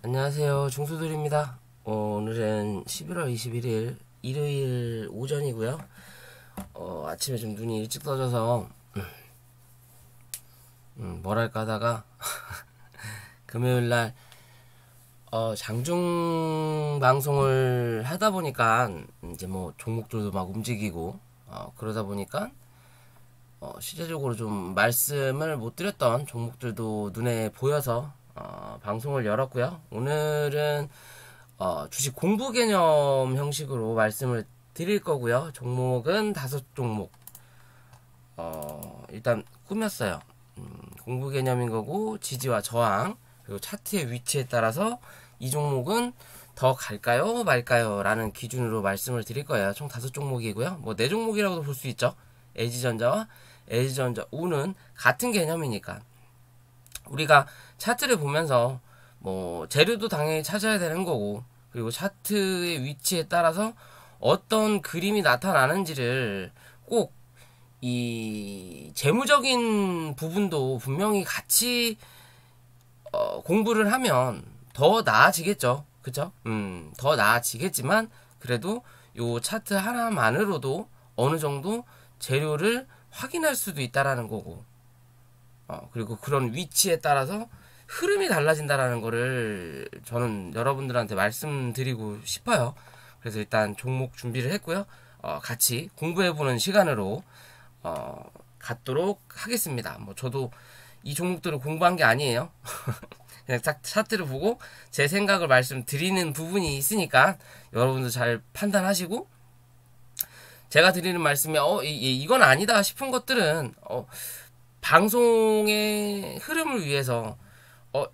안녕하세요. 중수들입니다. 오늘은 11월 21일 일요일 오전이고요. 아침에 좀 눈이 일찍 떠져서 뭐랄까 하다가 금요일날 장중 방송을 하다 보니까 이제 뭐 종목들도 막 움직이고 그러다 보니까 실제적으로 좀 말씀을 못 드렸던 종목들도 눈에 보여서 방송을 열었고요. 오늘은 주식 공부 개념 형식으로 말씀을 드릴 거고요. 종목은 5종목 일단 꾸몄어요. 공부 개념인 거고 지지와 저항 그리고 차트의 위치에 따라서 이 종목은 더 갈까요 말까요 라는 기준으로 말씀을 드릴 거예요. 총 5종목이고요. 뭐 4종목이라고도 볼 수 있죠. LG전자와 LG전자 우는 같은 개념이니까 우리가 차트를 보면서 뭐 재료도 당연히 찾아야 되는 거고 그리고 차트의 위치에 따라서 어떤 그림이 나타나는지를 꼭 이 재무적인 부분도 분명히 같이 공부를 하면 더 나아지겠죠. 그쵸? 더 나아지겠지만 그래도 요 차트 하나만으로도 어느 정도 재료를 확인할 수도 있다라는 거고 그리고 그런 위치에 따라서 흐름이 달라진다라는 거를 저는 여러분들한테 말씀드리고 싶어요. 그래서 일단 종목 준비를 했고요. 같이 공부해보는 시간으로 갖도록 하겠습니다. 뭐 저도 이 종목들을 공부한 게 아니에요. 그냥 차트를 보고 제 생각을 말씀드리는 부분이 있으니까 여러분도 잘 판단하시고 제가 드리는 말씀이 이건 아니다 싶은 것들은 방송의 흐름을 위해서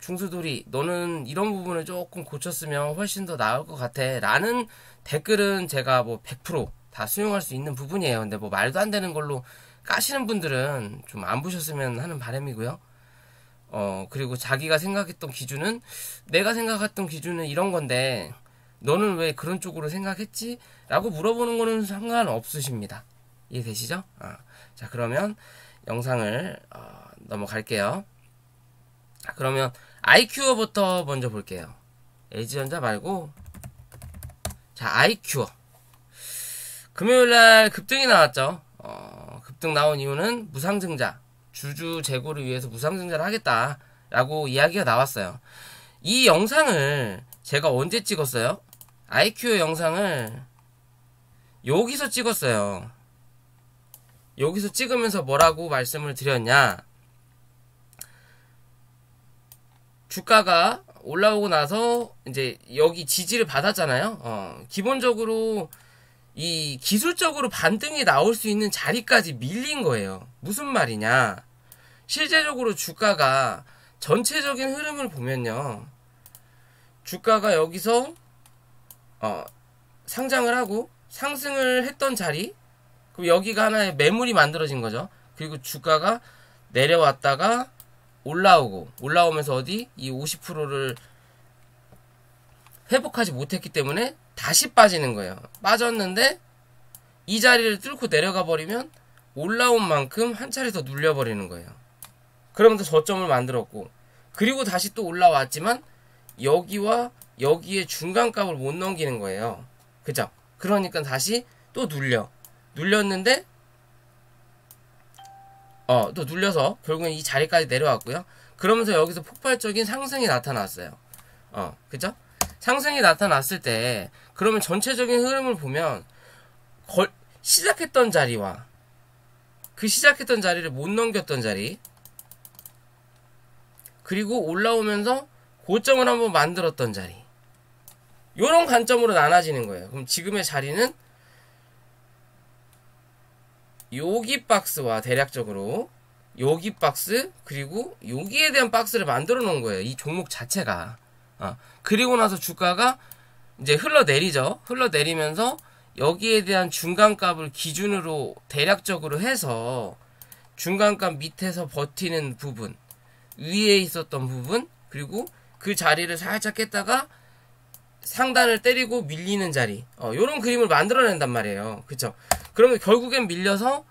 중수돌이 너는 이런 부분을 조금 고쳤으면 훨씬 더 나을 것 같아 라는 댓글은 제가 뭐 100% 다 수용할 수 있는 부분이에요. 근데 뭐 말도 안 되는 걸로 까시는 분들은 좀 안 보셨으면 하는 바람이고요. 그리고 자기가 생각했던 기준은 내가 생각했던 기준은 이런 건데 너는 왜 그런 쪽으로 생각했지? 라고 물어보는 거는 상관없으십니다. 이해되시죠? 자 그러면 영상을 넘어갈게요. 그러면 아이큐어부터 먼저 볼게요. LG전자 말고 자 아이큐어 금요일날 급등이 나왔죠. 급등 나온 이유는 무상증자 주주 재고를 위해서 무상증자를 하겠다라고 이야기가 나왔어요. 이 영상을 제가 언제 찍었어요? 아이큐어 영상을 여기서 찍었어요. 여기서 찍으면서 뭐라고 말씀을 드렸냐? 주가가 올라오고 나서 이제 여기 지지를 받았잖아요. 기본적으로 이 기술적으로 반등이 나올 수 있는 자리까지 밀린 거예요. 무슨 말이냐? 실제적으로 주가가 전체적인 흐름을 보면요. 주가가 여기서 상장을 하고 상승을 했던 자리 그리고 여기가 하나의 매물이 만들어진 거죠. 그리고 주가가 내려왔다가 올라오면서 어디 이 50%를 회복하지 못했기 때문에 다시 빠지는 거예요. 빠졌는데 이 자리를 뚫고 내려가 버리면 올라온 만큼 한 차례 더 눌려버리는 거예요. 그러면서 저점을 만들었고 그리고 다시 또 올라왔지만 여기와 여기에 중간값을 못 넘기는 거예요. 그죠? 그러니까 다시 또 눌렸는데 또 눌려서 결국엔 이 자리까지 내려왔고요. 그러면서 여기서 폭발적인 상승이 나타났어요. 그죠? 상승이 나타났을 때 그러면 전체적인 흐름을 보면 시작했던 자리와 그 시작했던 자리를 못 넘겼던 자리 그리고 올라오면서 고점을 한번 만들었던 자리 요런 관점으로 나눠지는 거예요. 그럼 지금의 자리는 여기 박스와 대략적으로 여기 박스 그리고 여기에 대한 박스를 만들어 놓은 거예요. 이 종목 자체가. 그리고 나서 주가가 이제 흘러내리죠. 흘러내리면서 여기에 대한 중간값을 기준으로 대략적으로 해서 중간값 밑에서 버티는 부분 위에 있었던 부분 그리고 그 자리를 살짝 깼다가 상단을 때리고 밀리는 자리 요런 그림을 만들어낸단 말이에요. 그쵸? 그러면 결국엔 밀려서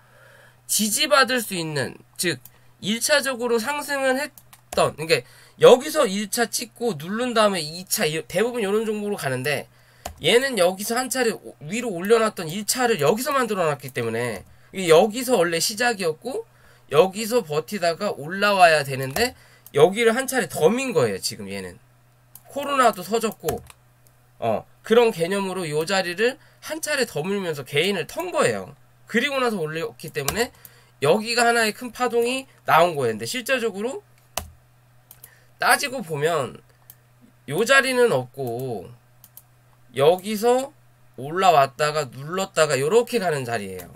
지지받을 수 있는 즉 1차적으로 상승은 했던 그러니까 여기서 1차 찍고 누른 다음에 2차 대부분 이런 종목으로 가는데 얘는 여기서 한 차례 위로 올려놨던 1차를 여기서 만들어 놨기 때문에 여기서 원래 시작이었고 여기서 버티다가 올라와야 되는데 여기를 한 차례 더 민 거예요. 지금 얘는 코로나도 터졌고 그런 개념으로 이 자리를 한 차례 더 물면서 개인을 턴 거예요. 그리고 나서 올렸기 때문에 여기가 하나의 큰 파동이 나온 거예요. 근데 실제적으로 따지고 보면 이 자리는 없고 여기서 올라왔다가 눌렀다가 이렇게 가는 자리예요.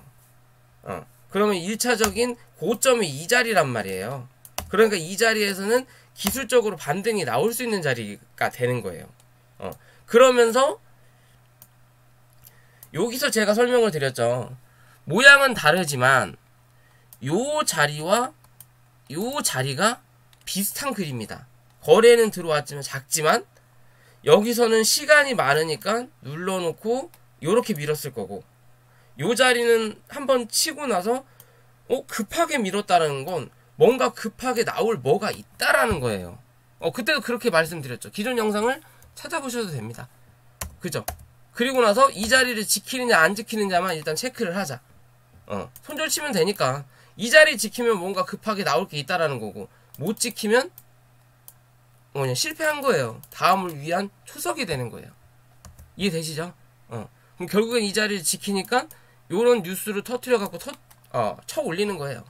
그러면 1차적인 고점이 이 자리란 말이에요. 그러니까 이 자리에서는 기술적으로 반등이 나올 수 있는 자리가 되는 거예요. 그러면서 여기서 제가 설명을 드렸죠. 모양은 다르지만 요 자리와 요 자리가 비슷한 그림이다. 거래는 들어왔지만 작지만 여기서는 시간이 많으니까 눌러놓고 요렇게 밀었을 거고 요 자리는 한번 치고 나서 급하게 밀었다는 건 뭔가 급하게 나올 뭐가 있다라는 거예요. 그때도 그렇게 말씀드렸죠. 기존 영상을 찾아보셔도 됩니다. 그죠? 그리고 나서 이 자리를 지키느냐 안 지키느냐만 일단 체크를 하자. 손절 치면 되니까 이 자리 지키면 뭔가 급하게 나올 게 있다라는 거고 못 지키면 그냥 실패한 거예요. 다음을 위한 초석이 되는 거예요. 이해되시죠? 그럼 결국엔 이 자리를 지키니까 요런 뉴스를 터트려 갖고 쳐 올리는 거예요.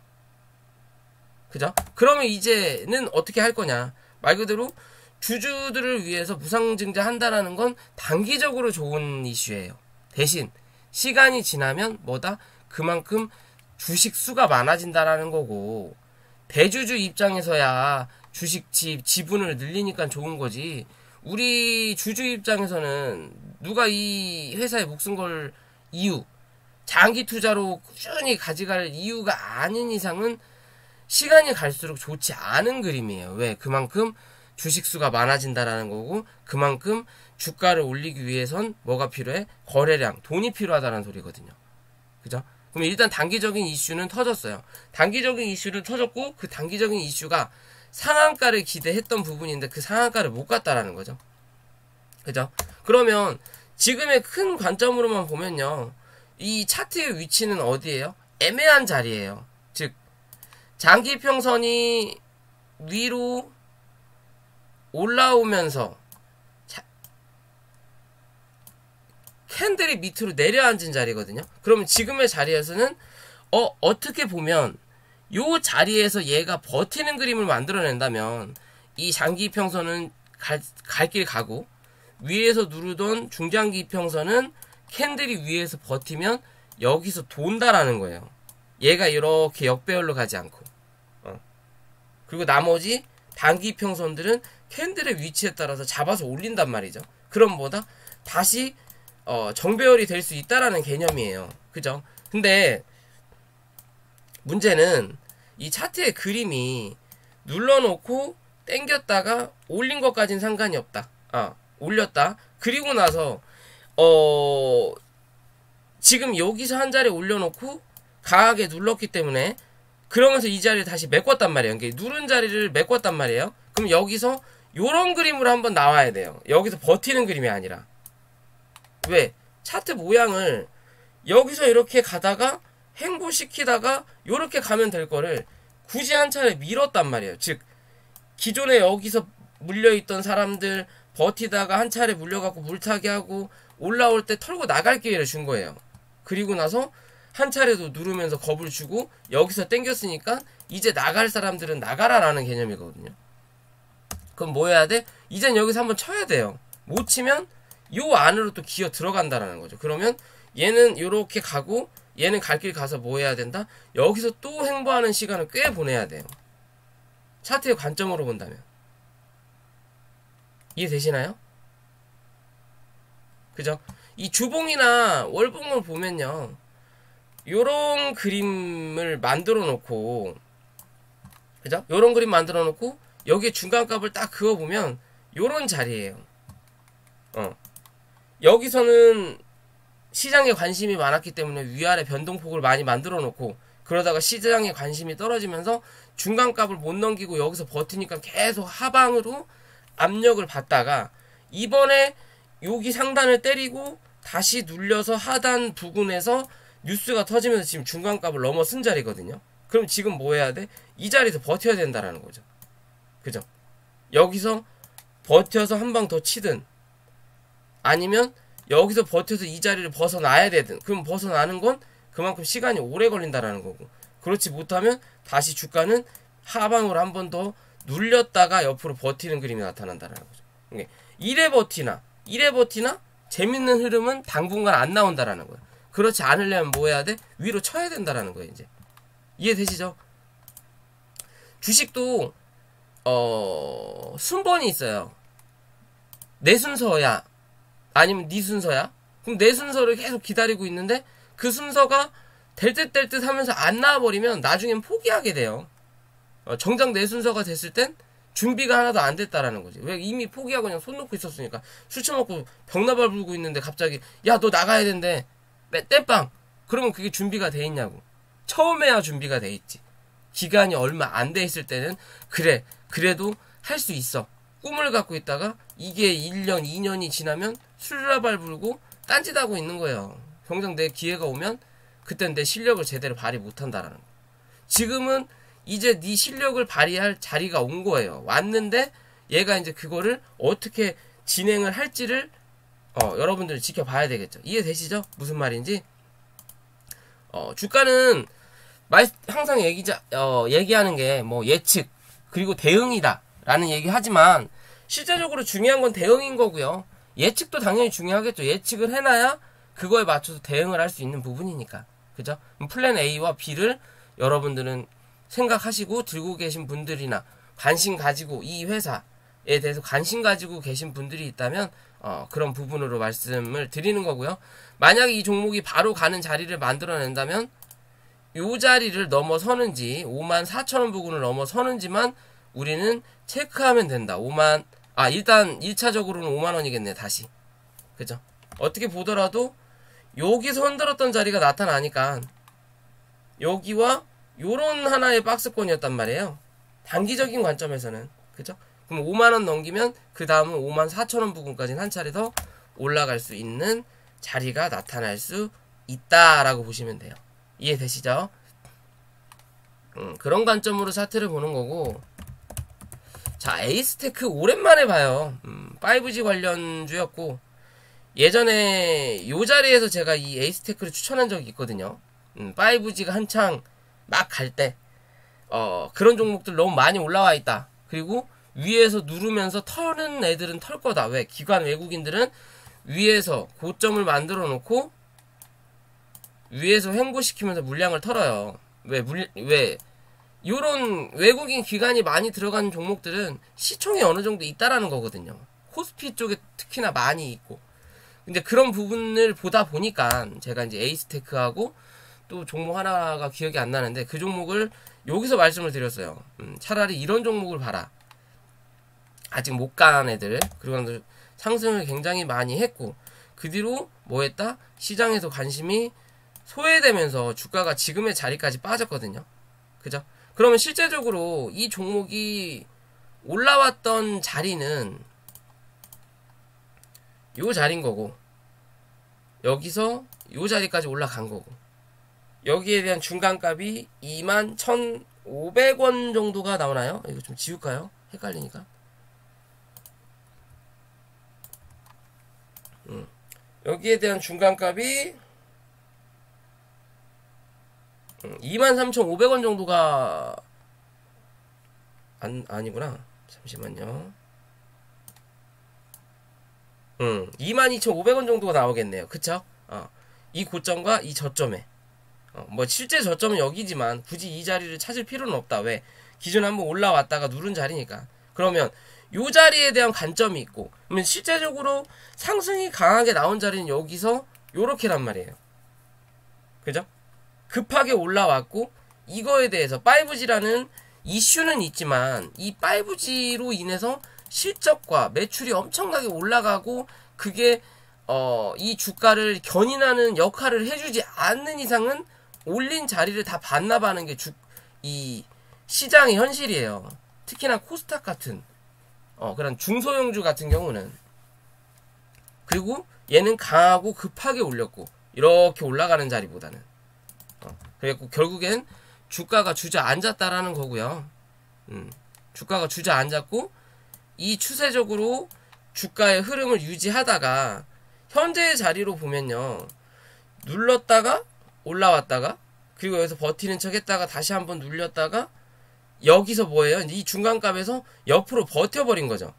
그죠? 그러면 이제는 어떻게 할 거냐? 말 그대로 주주들을 위해서 무상증자 한다라는 건 단기적으로 좋은 이슈예요. 대신 시간이 지나면 뭐다? 그만큼 주식 수가 많아진다라는 거고 대주주 입장에서야 주식 지분을 늘리니까 좋은 거지. 우리 주주 입장에서는 누가 이 회사에 목숨 걸 이유, 장기 투자로 꾸준히 가져갈 이유가 아닌 이상은 시간이 갈수록 좋지 않은 그림이에요. 왜? 그만큼 주식수가 많아진다라는 거고 그만큼 주가를 올리기 위해선 뭐가 필요해? 거래량, 돈이 필요하다는 소리거든요. 그죠? 그럼 일단 단기적인 이슈는 터졌어요. 단기적인 이슈는 터졌고 그 단기적인 이슈가 상한가를 기대했던 부분인데 그 상한가를 못 갔다라는 거죠. 그죠? 그러면 지금의 큰 관점으로만 보면요. 이 차트의 위치는 어디예요? 애매한 자리예요. 즉 장기평선이 위로 올라오면서 캔들이 밑으로 내려앉은 자리거든요. 그러면 지금의 자리에서는 어떻게 보면 요 자리에서 얘가 버티는 그림을 만들어낸다면 이 장기평선은 갈 길 가고 위에서 누르던 중장기평선은 캔들이 위에서 버티면 여기서 돈다라는 거예요. 얘가 이렇게 역배열로 가지 않고 그리고 나머지 단기평선들은 캔들의 위치에 따라서 잡아서 올린단 말이죠. 그럼 뭐다? 다시 정배열이 될 수 있다라는 개념이에요. 그죠? 근데 문제는 이 차트의 그림이 눌러놓고 땡겼다가 올린 것까지는 상관이 없다. 올렸다. 그리고 나서 지금 여기서 한 자리 올려놓고 강하게 눌렀기 때문에 그러면서 이 자리를 다시 메꿨단 말이에요. 그러니까 누른 자리를 메꿨단 말이에요. 그럼 여기서 요런 그림으로 한번 나와야 돼요. 여기서 버티는 그림이 아니라. 왜? 차트 모양을 여기서 이렇게 가다가 횡보시키다가 요렇게 가면 될 거를 굳이 한 차례 밀었단 말이에요. 즉 기존에 여기서 물려있던 사람들 버티다가 한 차례 물려갖고 물타기 하고 올라올 때 털고 나갈 기회를 준 거예요. 그리고 나서 한 차례도 누르면서 겁을 주고 여기서 땡겼으니까 이제 나갈 사람들은 나가라라는 개념이거든요. 그럼 뭐 해야 돼? 이젠 여기서 한번 쳐야 돼요. 못 치면 요 안으로 또 기어 들어간다라는 거죠. 그러면 얘는 요렇게 가고 얘는 갈 길 가서 뭐 해야 된다? 여기서 또 횡보하는 시간을 꽤 보내야 돼요. 차트의 관점으로 본다면. 이해되시나요? 그죠? 이 주봉이나 월봉을 보면요. 요런 그림을 만들어 놓고 그죠? 요런 그림 만들어 놓고 여기에 중간값을 딱 그어보면 요런 자리예요. 여기서는 시장에 관심이 많았기 때문에 위아래 변동폭을 많이 만들어 놓고 그러다가 시장에 관심이 떨어지면서 중간값을 못 넘기고 여기서 버티니까 계속 하방으로 압력을 받다가 이번에 여기 상단을 때리고 다시 눌려서 하단 부근에서 뉴스가 터지면서 지금 중간값을 넘어선 자리거든요. 그럼 지금 뭐 해야 돼? 이 자리에서 버텨야 된다라는 거죠. 그죠? 여기서 버텨서 한 방 더 치든 아니면 여기서 버텨서 이 자리를 벗어나야 되든, 그럼 벗어나는 건 그만큼 시간이 오래 걸린다라는 거고, 그렇지 못하면 다시 주가는 하방으로 한 번 더 눌렸다가 옆으로 버티는 그림이 나타난다는 거죠. 이래 버티나 재밌는 흐름은 당분간 안 나온다라는 거예요. 그렇지 않으려면 뭐 해야 돼? 위로 쳐야 된다라는 거예요. 이제 이해되시죠? 주식도 순번이 있어요. 내 순서야 아니면 네 순서야? 그럼 내 순서를 계속 기다리고 있는데 그 순서가 될 듯 하면서 안 나와버리면 나중엔 포기하게 돼요. 정작 내 순서가 됐을 땐 준비가 하나도 안 됐다라는 거지. 왜? 이미 포기하고 그냥 손 놓고 있었으니까. 술 처먹고 병나발 불고 있는데 갑자기 야 너 나가야 된대. 땜빵. 그러면 그게 준비가 돼 있냐고. 처음에야 준비가 돼 있지. 기간이 얼마 안 돼 있을 때는 그래 그래도 할 수 있어. 꿈을 갖고 있다가 이게 1년 2년이 지나면 술라발 불고 딴짓하고 있는 거예요. 정작 내 기회가 오면 그땐 내 실력을 제대로 발휘 못한다라는 거. 지금은 이제 네 실력을 발휘할 자리가 온 거예요. 왔는데 얘가 이제 그거를 어떻게 진행을 할지를 여러분들 지켜봐야 되겠죠. 이해되시죠? 무슨 말인지? 주가는 항상 얘기하는 게 뭐 예측 그리고 대응이다 라는 얘기 하지만 실제적으로 중요한 건 대응인 거고요. 예측도 당연히 중요하겠죠. 예측을 해놔야 그거에 맞춰서 대응을 할 수 있는 부분이니까. 그죠? 플랜 A와 B를 여러분들은 생각하시고 들고 계신 분들이나 관심 가지고 이 회사에 대해서 관심 가지고 계신 분들이 있다면 그런 부분으로 말씀을 드리는 거고요. 만약에 이 종목이 바로 가는 자리를 만들어낸다면 요 자리를 넘어서는지 54,000원 부근을 넘어서는지만 우리는 체크하면 된다. 일단 1차적으로는 5만원이겠네. 다시. 그죠? 어떻게 보더라도 여기서 흔들었던 자리가 나타나니까 여기와 요런 하나의 박스권이었단 말이에요. 단기적인 관점에서는. 그죠? 그럼 5만원 넘기면 그 다음은 54,000원 부근까지는 한 차례 더 올라갈 수 있는 자리가 나타날 수 있다라고 보시면 돼요. 이해되시죠? 그런 관점으로 차트를 보는 거고. 자, 에이스테크 오랜만에 봐요. 5G 관련주였고 예전에 요 자리에서 제가 이 에이스테크를 추천한 적이 있거든요. 5G가 한창 막 갈 때 그런 종목들 너무 많이 올라와 있다. 그리고 위에서 누르면서 털는 애들은 털 거다. 왜? 기관 외국인들은 위에서 고점을 만들어 놓고 위에서 횡보시키면서 물량을 털어요. 왜? 요런 외국인 기관이 많이 들어가는 종목들은 시총이 어느 정도 있다라는 거거든요. 코스피 쪽에 특히나 많이 있고. 근데 그런 부분을 보다 보니까 제가 이제 에이스테크하고 또 종목 하나가 기억이 안 나는데 그 종목을 여기서 말씀을 드렸어요. 차라리 이런 종목을 봐라. 아직 못 간 애들. 그리고 상승을 굉장히 많이 했고 그 뒤로 뭐 했다? 시장에서 관심이 소외되면서 주가가 지금의 자리까지 빠졌거든요. 그죠? 그러면 실제적으로 이 종목이 올라왔던 자리는 요 자리인 거고 여기서 요 자리까지 올라간 거고 여기에 대한 중간값이 21,500원 정도가 나오나요? 이거 좀 지울까요? 헷갈리니까. 여기에 대한 중간값이 23,500원 정도가 아니구나. 잠시만요. 22,500원 정도가 나오겠네요. 그쵸? 이 고점과 이 저점에 뭐 실제 저점은 여기지만 굳이 이 자리를 찾을 필요는 없다. 왜? 기존에 한번 올라왔다가 누른 자리니까. 그러면 요 자리에 대한 관점이 있고 그러면 실제적으로 상승이 강하게 나온 자리는 여기서 요렇게란 말이에요. 그죠? 급하게 올라왔고 이거에 대해서 5G라는 이슈는 있지만 이 5G로 인해서 실적과 매출이 엄청나게 올라가고 그게 이 주가를 견인하는 역할을 해주지 않는 이상은 올린 자리를 다 반납하는 게 이 시장의 현실이에요. 특히나 코스닥 같은 그런 중소형주 같은 경우는. 그리고 얘는 강하고 급하게 올렸고 이렇게 올라가는 자리보다는 그래갖고 결국엔 주가가 주저앉았다라는 거고요. 주가가 주저앉았고 이 추세적으로 주가의 흐름을 유지하다가 현재의 자리로 보면요, 눌렀다가 올라왔다가 그리고 여기서 버티는 척 했다가 다시 한번 눌렸다가 여기서 뭐예요? 이 중간값에서 옆으로 버텨버린 거죠.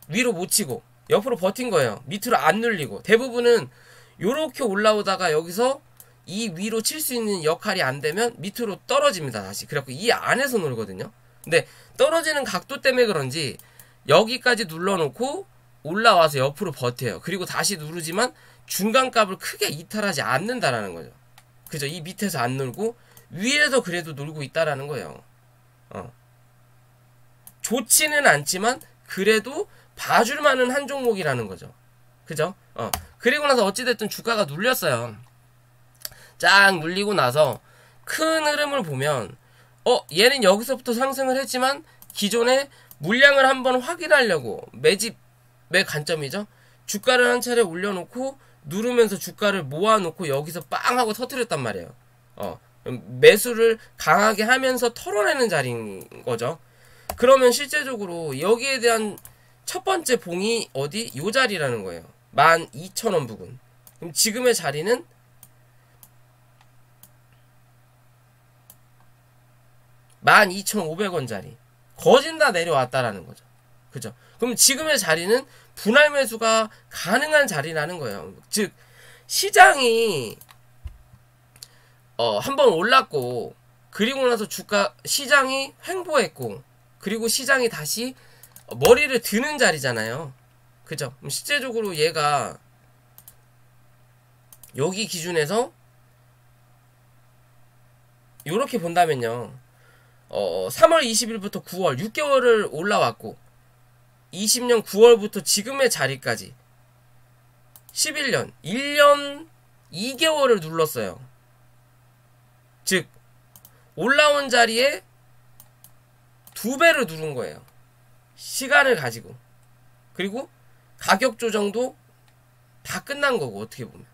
위로 못 치고 옆으로 버틴 거예요. 밑으로 안 눌리고. 대부분은 요렇게 올라오다가 여기서 이 위로 칠 수 있는 역할이 안 되면 밑으로 떨어집니다. 다시. 그래갖고 이 안에서 놀거든요. 근데 떨어지는 각도 때문에 그런지 여기까지 눌러놓고 올라와서 옆으로 버텨요. 그리고 다시 누르지만 중간값을 크게 이탈하지 않는다라는 거죠. 그죠? 이 밑에서 안 놀고 위에서 그래도 놀고 있다라는 거예요. 좋지는 않지만 그래도 봐줄만한 한 종목이라는 거죠. 그죠? 그리고 나서 어찌됐든 주가가 눌렸어요. 쫙 눌리고 나서 큰 흐름을 보면 얘는 여기서부터 상승을 했지만 기존에 물량을 한번 확인하려고 매집의 관점이죠. 주가를 한 차례 올려놓고 누르면서 주가를 모아놓고 여기서 빵 하고 터뜨렸단 말이에요. 매수를 강하게 하면서 털어내는 자리인 거죠. 그러면 실제적으로 여기에 대한 첫 번째 봉이 어디? 요 자리라는 거예요. 12,000원 부근. 그럼 지금의 자리는 12,500원 자리. 거진 다 내려왔다라는 거죠. 그죠? 그럼 지금의 자리는 분할 매수가 가능한 자리라는 거예요. 즉, 시장이 한번 올랐고, 그리고 나서 시장이 횡보했고, 그리고 시장이 다시 머리를 드는 자리잖아요. 그죠? 그럼 실제적으로 얘가 여기 기준에서 요렇게 본다면요. 3월 20일부터 9월 6개월을 올라왔고 20년 9월부터 지금의 자리까지 11년 1년 2개월을 눌렀어요. 즉 올라온 자리에 2배를 누른 거예요. 시간을 가지고. 그리고 가격 조정도 다 끝난 거고 어떻게 보면.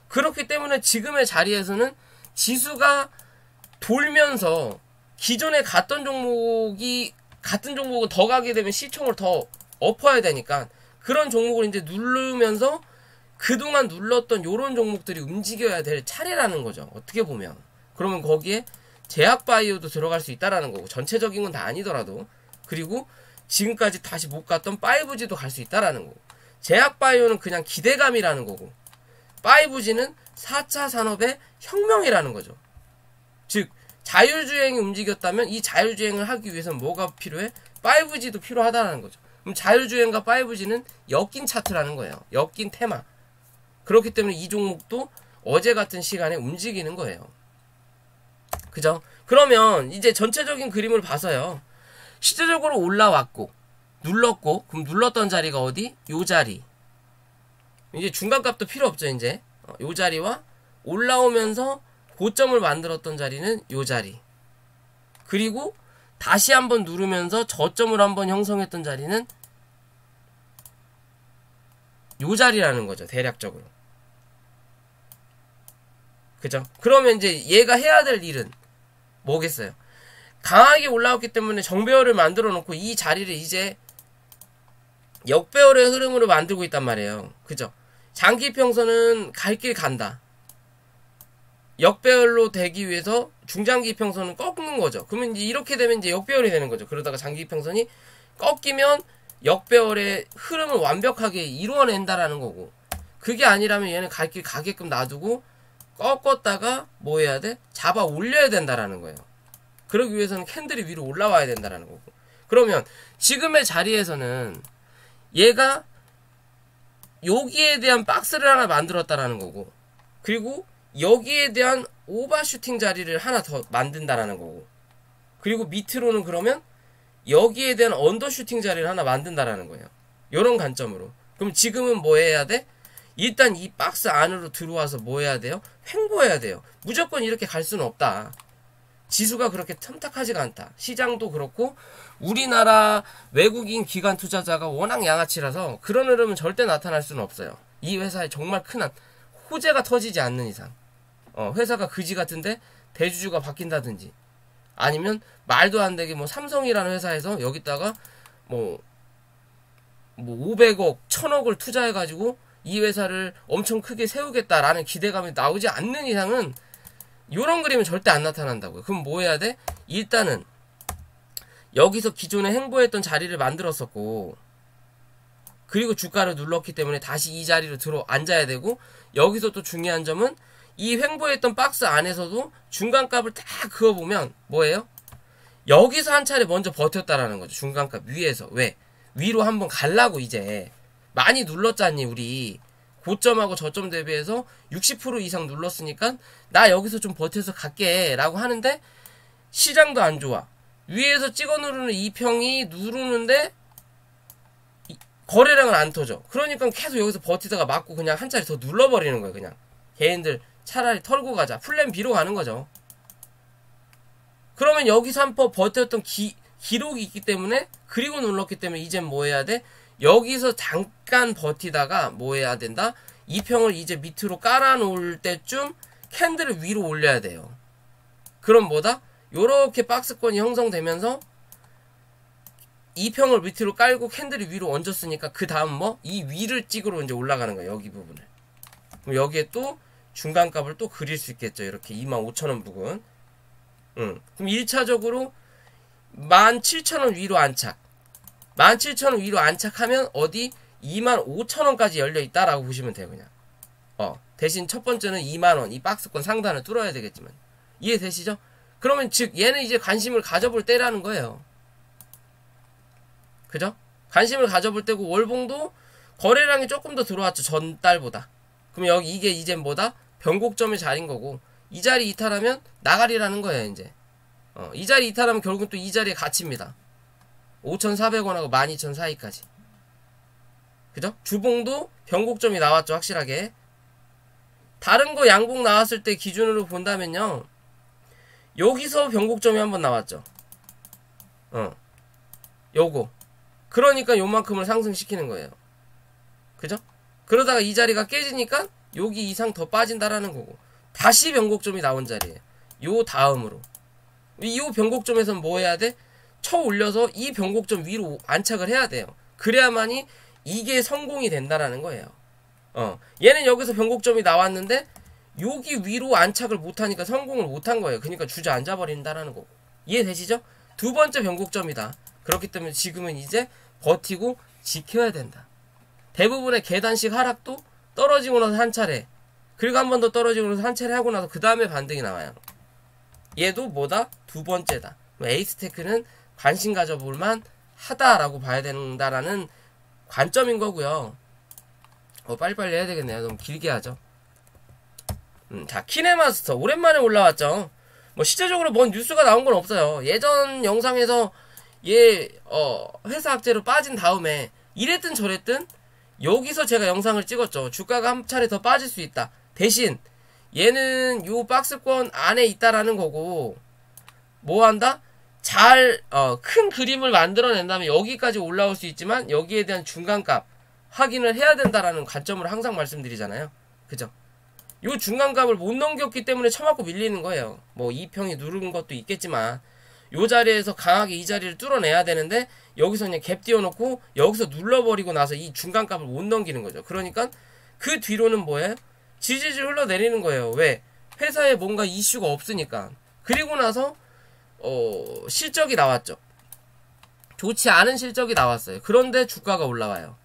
그렇기 때문에 지금의 자리에서는 지수가 돌면서 기존에 갔던 종목이 같은 종목은 더 가게 되면 시총을 더 엎어야 되니까 그런 종목을 이제 누르면서 그동안 눌렀던 요런 종목들이 움직여야 될 차례라는 거죠. 어떻게 보면. 그러면 거기에 제약바이오도 들어갈 수 있다라는 거고 전체적인 건 다 아니더라도 그리고 지금까지 다시 못 갔던 5G도 갈 수 있다라는 거고 제약바이오는 그냥 기대감이라는 거고 5G는 4차 산업의 혁명이라는 거죠. 즉 자율주행이 움직였다면 이 자율주행을 하기 위해서는 뭐가 필요해? 5G도 필요하다는 거죠. 그럼 자율주행과 5G는 엮인 차트라는 거예요. 엮인 테마. 그렇기 때문에 이 종목도 어제 같은 시간에 움직이는 거예요. 그죠? 그러면 이제 전체적인 그림을 봐서요. 시대적으로 올라왔고 눌렀고 그럼 눌렀던 자리가 어디? 요 자리. 이제 중간값도 필요 없죠. 이제 요 자리와 올라오면서 고점을 만들었던 자리는 요 자리. 그리고 다시 한번 누르면서 저점을 한번 형성했던 자리는 요 자리라는 거죠. 대략적으로. 그죠? 그러면 이제 얘가 해야 될 일은 뭐겠어요? 강하게 올라왔기 때문에 정배열을 만들어 놓고 이 자리를 이제 역배열의 흐름으로 만들고 있단 말이에요. 그죠? 장기평선은 갈 길 간다. 역배열로 되기 위해서 중장기평선은 꺾는 거죠. 그러면 이제 이렇게 되면 이제 역배열이 되는 거죠. 그러다가 장기평선이 꺾이면 역배열의 흐름을 완벽하게 이루어낸다라는 거고 그게 아니라면 얘는 갈 길 가게끔 놔두고 꺾었다가 뭐 해야 돼? 잡아 올려야 된다라는 거예요. 그러기 위해서는 캔들이 위로 올라와야 된다라는 거고 그러면 지금의 자리에서는 얘가 여기에 대한 박스를 하나 만들었다라는 거고 그리고 여기에 대한 오버슈팅 자리를 하나 더 만든다라는 거고 그리고 밑으로는 그러면 여기에 대한 언더슈팅 자리를 하나 만든다라는 거예요. 요런 관점으로. 그럼 지금은 뭐 해야 돼? 일단 이 박스 안으로 들어와서 뭐 해야 돼요? 횡보해야 돼요. 무조건 이렇게 갈 수는 없다. 지수가 그렇게 탐탁하지가 않다. 시장도 그렇고 우리나라 외국인 기관 투자자가 워낙 양아치라서 그런 흐름은 절대 나타날 수는 없어요. 이 회사에 정말 큰 호재가 터지지 않는 이상. 회사가 그지 같은데 대주주가 바뀐다든지 아니면 말도 안 되게 뭐 삼성이라는 회사에서 여기다가 뭐 500억, 1000억을 투자해가지고 이 회사를 엄청 크게 세우겠다라는 기대감이 나오지 않는 이상은 요런 그림은 절대 안 나타난다고요. 그럼 뭐 해야 돼? 일단은 여기서 기존에 횡보했던 자리를 만들었었고 그리고 주가를 눌렀기 때문에 다시 이 자리로 들어 앉아야 되고 여기서 또 중요한 점은 이 횡보했던 박스 안에서도 중간값을 다 그어보면 뭐예요? 여기서 한 차례 먼저 버텼다라는 거죠. 중간값 위에서. 왜? 위로 한번 갈라고 이제 많이 눌렀잖니 우리. 고점하고 저점 대비해서 60% 이상 눌렀으니까 나 여기서 좀 버텨서 갈게 라고 하는데 시장도 안 좋아. 위에서 찍어 누르는 이 평이 누르는데 거래량은 안 터져. 그러니까 계속 여기서 버티다가 맞고 그냥 한 차례 더 눌러버리는 거예요. 그냥 개인들 차라리 털고 가자. 플랜 B로 가는 거죠. 그러면 여기서 한 번 버텼던 기록이 있기 때문에 그리고 눌렀기 때문에 이젠 뭐 해야 돼? 여기서 잠깐 버티다가 뭐 해야 된다? 이 평을 이제 밑으로 깔아놓을 때쯤 캔들을 위로 올려야 돼요. 그럼 뭐다? 요렇게 박스권이 형성되면서 이 평을 밑으로 깔고 캔들이 위로 얹었으니까 그 다음 뭐? 이 위를 찍으러 이제 올라가는 거예요. 여기 부분을. 그럼 여기에 또 중간값을 또 그릴 수 있겠죠. 이렇게 25,000원 부근. 그럼 1차적으로 17,000원 위로 안착. 17,000원 위로 안착하면 어디 25,000원까지 열려있다라고 보시면 돼요. 그냥 대신 첫 번째는 2만원 이 박스권 상단을 뚫어야 되겠지만 이해되시죠? 그러면 즉 얘는 이제 관심을 가져볼 때라는 거예요. 그죠? 관심을 가져볼 때고 월봉도 거래량이 조금 더 들어왔죠. 전달보다. 그럼 여기 이게 이제 뭐다? 변곡점의 자리인 거고 이 자리 이탈하면 나가리라는 거예요. 이제 이 자리 이탈하면 결국 또 이 자리에 갇힙니다. 5,400원하고 12,000 사이까지. 그죠? 주봉도 변곡점이 나왔죠. 확실하게. 다른 거 양봉 나왔을 때 기준으로 본다면요. 여기서 변곡점이 한번 나왔죠. 요거. 그러니까 요만큼을 상승시키는 거예요. 그죠? 그러다가 이 자리가 깨지니까 여기 이상 더 빠진다라는 거고. 다시 변곡점이 나온 자리예요. 요 다음으로. 이 변곡점에서는 뭐 해야 돼? 쳐 올려서 이 변곡점 위로 안착을 해야 돼요. 그래야만이 이게 성공이 된다라는 거예요. 얘는 여기서 변곡점이 나왔는데 여기 위로 안착을 못하니까 성공을 못한 거예요. 그러니까 주저앉아 버린다라는 거고. 이해되시죠? 두 번째 변곡점이다. 그렇기 때문에 지금은 이제 버티고 지켜야 된다. 대부분의 계단식 하락도 떨어지고 나서 한 차례, 그리고 한 번 더 떨어지고 나서 한 차례 하고 나서 그 다음에 반등이 나와요. 얘도 뭐다? 두 번째다. 에이스테크는 관심 가져볼만 하다라고 봐야 된다라는 관점인 거고요. 빨리빨리 해야 되겠네요. 너무 길게 하죠. 자, 키네마스터 오랜만에 올라왔죠. 뭐 실제적으로 뭔 뉴스가 나온 건 없어요. 예전 영상에서 얘 회사 악재로 빠진 다음에 이랬든 저랬든 여기서 제가 영상을 찍었죠. 주가가 한 차례 더 빠질 수 있다. 대신 얘는 요 박스권 안에 있다라는 거고 뭐 한다? 큰 그림을 만들어낸다면 여기까지 올라올 수 있지만 여기에 대한 중간값 확인을 해야 된다라는 관점을 항상 말씀드리잖아요. 그죠? 요 중간값을 못 넘겼기 때문에 쳐맞고 밀리는 거예요. 뭐 2평이 누른 것도 있겠지만 요 자리에서 강하게 이 자리를 뚫어내야 되는데 여기서 그냥 갭 띄워놓고 여기서 눌러버리고 나서 이 중간값을 못 넘기는 거죠. 그러니까 그 뒤로는 뭐예요? 지지질 흘러내리는 거예요. 왜? 회사에 뭔가 이슈가 없으니까. 그리고 나서 실적이 나왔죠. 좋지 않은 실적이 나왔어요. 그런데 주가가 올라와요.